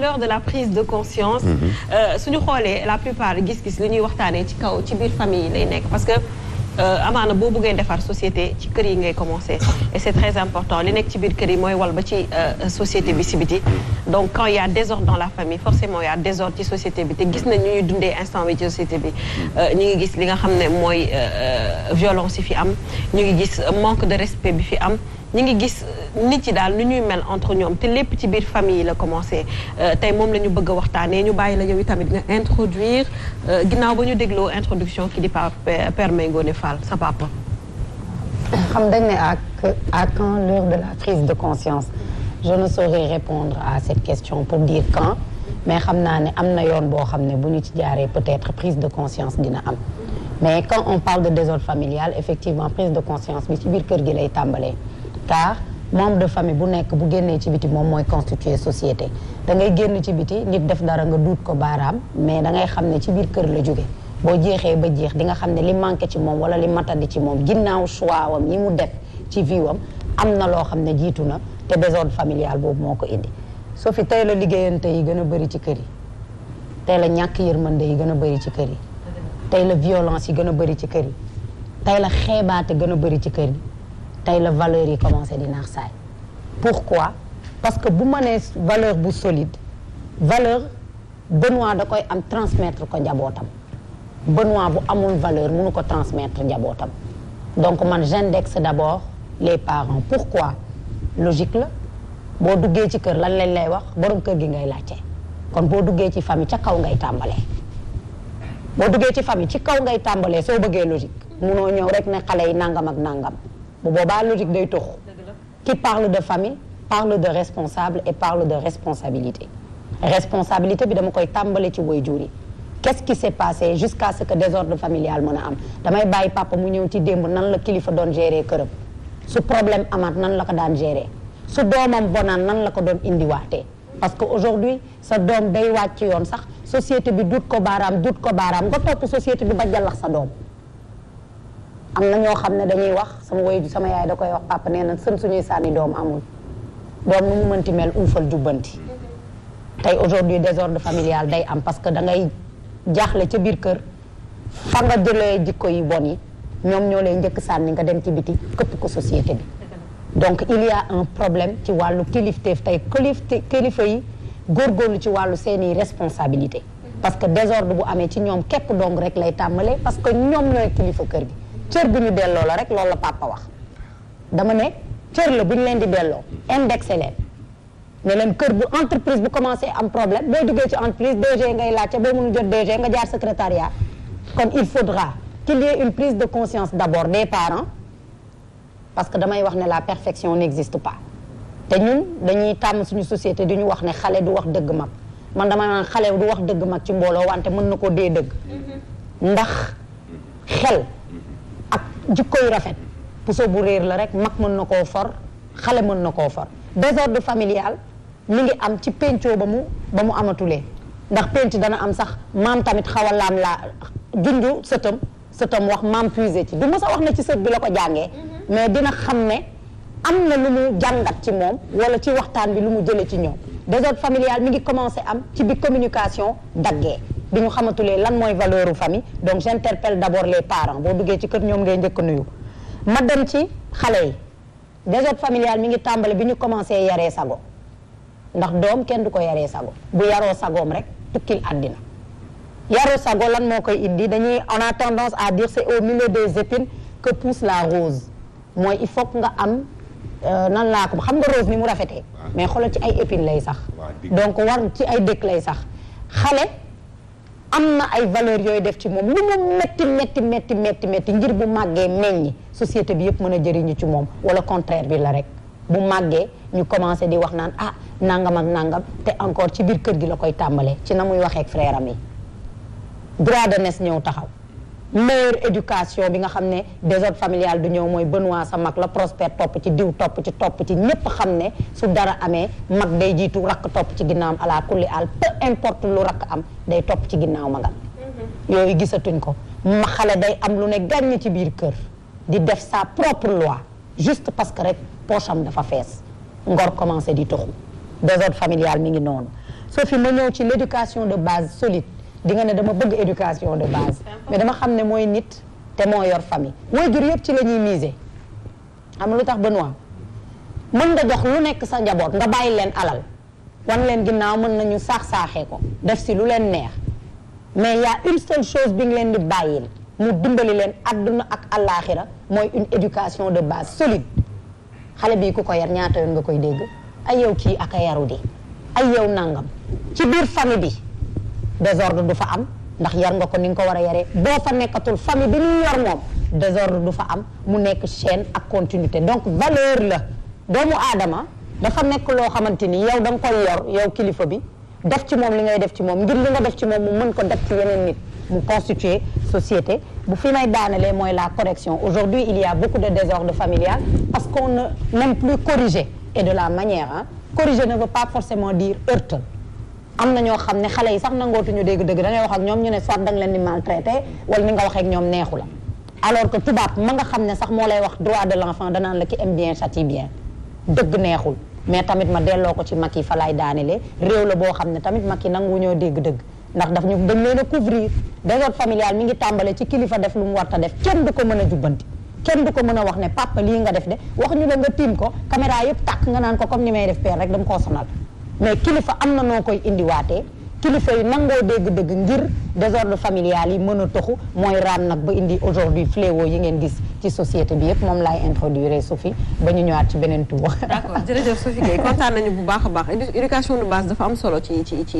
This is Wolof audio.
l'heure de la prise de conscience. suñu xoolee la plupart gis-gis li ñuy waxtaanee ci kaw ci biir famille lay nekk parce que. amaana boo bëggee defar société ci kër yi ngay commencer et c'est très important li nekk ci biir kër yi mooy wal ba ci société bi si biti donc quand il y a désordre dans la famille forcément il y a désordre ci société bi te gis nañ ñu ñuy dundee instant bi ci société bi ñu ngi gis li nga xam ne mooy violence yi fi am ñu ngi gis manque de respect bi fi am ñu ngi gis nit yi daal nu ñuy mel entre ñoom te lépp ci biir famille yi la commencé tey moom la ñu bëgg a waxtaanee ñu bàyyi la yow tamit nga introduire ginnaaw ba ñu dégloo introduction ki di Père Mbaye Ngoné Fall sa papa. xam dañ ne à quand l'heure de la prise de conscience je ne saurais répondre à cette question pour dire quand mais xam naa ne am na yoon boo xam ne bu ñu ci jaaree peut-être prise de conscience dina am mais quand on parle de désordre familial effectivement prise de conscience bi ci biir kër gi lay tàmbalee. car membre de famille bu nekk bu génnee ci biti moom mooy constituer société da ngay génn ci biti nit def dara nga duut ko baaraam mais da ngay xam ne ci biir kër la jóge boo jeexee ba jeex di nga xam ne li manqué ci moom wala li matadi ci moom ginnaaw choix wam yi mu def ci vie wam am na loo xam ne jiitu na te désordre familial boobu moo ko indi soo fi tey la liggéeyante yi gën a bëri ci kër yi tey la ñàkk yërmande yi gën a bëri ci kër yi tey la violence yi gën a bëri ci kër yi tey la xeebaate gën a bëri ci kër yi tey la valeur yi commencé di naax saay pourquoi parce que bu ma nee valeur bu solide valeur Benoît da koy am transmettre ko njabootam Benoît bu amul valeur mënu ko transmettre njabootam donc man j'indexe d'abord les parents pourquoi logique la boo duggee ci kër lan lañ lay wax borom kër gi ngay laajte kon boo duggee ci famille ca kaw ngay tàmbalee boo duggee ci famille ci kaw ngay tàmbalee soo bëggee logique munoo ñëw rek ne xale yi nangam ak nangam bu boobaa logique day tox qui parle de famille parle de responsable et parle de responsabilité responsabilité bi dama koy tàmbale ci waajur yi qu'est-ce qui s'est passé jusqu'à ce que désordre familial mën a am damay bàyyi papa mu ñëw ci démb nan la kilifa doon gérer këram su problème amaat nan la ko daan gérer su doomam bonaan nan la ko doon indiwaatee parce que aujourd'hui sa doom day wàcc yoon sax société bi dut ko baaraam nga topp société bi ba jàllax sa doom am na ñoo xam ne dañuy wax sama yaay da koy wax papa nee na sën suñuy sànni doom amul doom nu mu mënti mel uufal jubbanti tey aujourd'hui désordre familial day am parce que da ngay jaaxle ca biir kër fa nga jëlee jikko yi bon yi ñoom ñoo lay njëkk sànni nga dem ci biti këpp ko société bi donc il y a un problème ci wàllu kilifteef tey kilifa yi góorgóorlu ci wàllu seeni responsabilité parce que désordre bu amee ci ñoom képp dong rek lay tàmbalee parce que ñoom ñooy kilifa kër gi cër bu ñu delloo la rek loolu la papa wax dama ne cër la bu ñu leen di delloo indexé leen ne leen kër bu entreprise bu commencé am problème boo duggee ci entreprise DG ngay laajte boo mënu jot DG nga jaar secrétariat kon il faudra qu'il y ait une prise de conscience d'abord des parents parce que damay wax ne la perfection n'existe pas te ñun dañuy tàmm suñu société di ñu wax ne xale du wax dëgg mag man dama naan xale du wax dëgg mag ci mbooloo wante mën na ko dee dëgg ndax xel ak jikko yu rafet puso bu réer la rek mag mën na koo for xale mën na koo for désordre familial mi ngi am ci pencoo ba mu amatulee ndax penc dana am sax maam tamit xaw a laam laa junju sëtam wax maam puisé ci du mës a wax ne ci sët bi la ko jàngee mais dina xam ne am na lu mu jàngat ci moom wala ci waxtaan bi lu mu jële ci ñoom désordre familial mi ngi commencé am ci bi communication daggee bi ñu xamatulee lan mooy valeur u famille donc j'interpelle d'abord les parents boo duggee ci kër ñoom ngay njëkk nuyu ma dem ci xale yi désordre familial mi ngi tàmbale bi ñu commencé yaree sago ndax doom kenn du ko yaree sago bu yaroo sagoom rek tukkil àddina yaroo sago lan moo koy indi on a tendance à dire c'est au milieu des épines que pousse la rose mooy il faut que nga am nan laa ko xam nga rose ni mu rafetee mais xoolal ci ay épines lay sax donc war ci ay dëkk lay sax xale am na ay valeurs yooyu def ci moom lu mu metti ngir bu màggee meññi société bi yëpp mën a jëriñu ci moom wala contraire bi la rek bu màggee ñu commencé di wax naan ah nangam ak nangam te encore ci biir kër gi la koy tàmbalee ci na muy waxee ak frère am yi droit de naissance ñëw taxaw meilleure éducation bi nga xam ne désordre familial du ñëw mooy Benoît sa mag la Prospère topp ci diw topp ci ñépp xam ne su dara amee mag day jiitu rakk topp ci ginnaawam ala kulli al peu importe lu rakk am day topp ci ginnaaw magam yooyu gisatuñ ko ma xale day am lu ne gàññ ci biir kër di def sa propre loi juste parce que rek poche am dafa fees ngor commencé di toxu désordre familial mi ngi noonu Sophie ma ñëw ci l'éducation de base solide di nga ne dama bëgg éducation de base mais dama xam ne mooy nit te moo yor famille waajur yëpp ci la ñuy miser xam lu tax Benoît mën nga jox lu nekk sa njaboot nga bàyyi leen alal wan leen ginnaaw mën nañu saax-saaxee ko def si lu leen neex mais y a une seule chose bi nga leen di bàyyil mu dimbali leen adduna ak àllaaxira mooy une éducation de base solide xale bii ku ko yar ñaata yoon nga koy dégg ay yow kii ak a yaru di ay yow nangam ci biir famille bi désordre du fa am ndax yar nga ko ni nga ko war a yaree boo fa nekkatul famille bi ñuy yor moom désordre du fa am mu nekk chaîne ak continuité donc valeur la doomu aadama dafa nekk loo xamante ni yow da nga koy yor yow kilifa bi def ci moom li ngay def ci moom ngir li nga def ci moom mu mën ko def ci yeneen nit mu constituer société bu fi may daanalee mooy la correction aujourd'hui il y a beaucoup de désordre familial parce qu'on ne n'aime plus corriger et de la manière corriger ne veut pas forcément dire heurter am na ñoo xam ne xale yi sax nangootuñu dégg dëgg da ngay wax ak ñoom ñu ne soit da nga leen di maltraité wala ni nga waxee ak ñoom neexu la alors que tubaab ma nga xam ne sax moo lay wax droit de l'enfant danaan la ki aime bien châtie bien dëgg neexul mais tamit ma delloo ko ci mag yi fa laay daanelee réew la boo xam ne tamit mag yi nangu ñoo dégg dëgg ndax daf ñu dañ leen a couvrir désordre familial mi ngi tàmbale ci kilifa def lu mu war ta def kenn du ko mën a jubbanti kenn du ko mën a wax ne papa lii nga def de wax ñu la nga tiim ko caméra yëpp tàkk nga naan ko comme ni may def père rek dama koo sonal mais kilifa am na noo koy indiwaatee kilifa yi nangoo dégg-dëgg ngir désordre familial yi mën a toxu mooy raam nag ba indi aujourd'hui fléau yi ngeen gis ci société bi yëpp moom laay introduire Sophie ba ñu ñëwaat ci beneen tour. D'accord jërëjëf Sophie Gueye kontaan nañu bu baax a baax éducation de base dafa am solo ci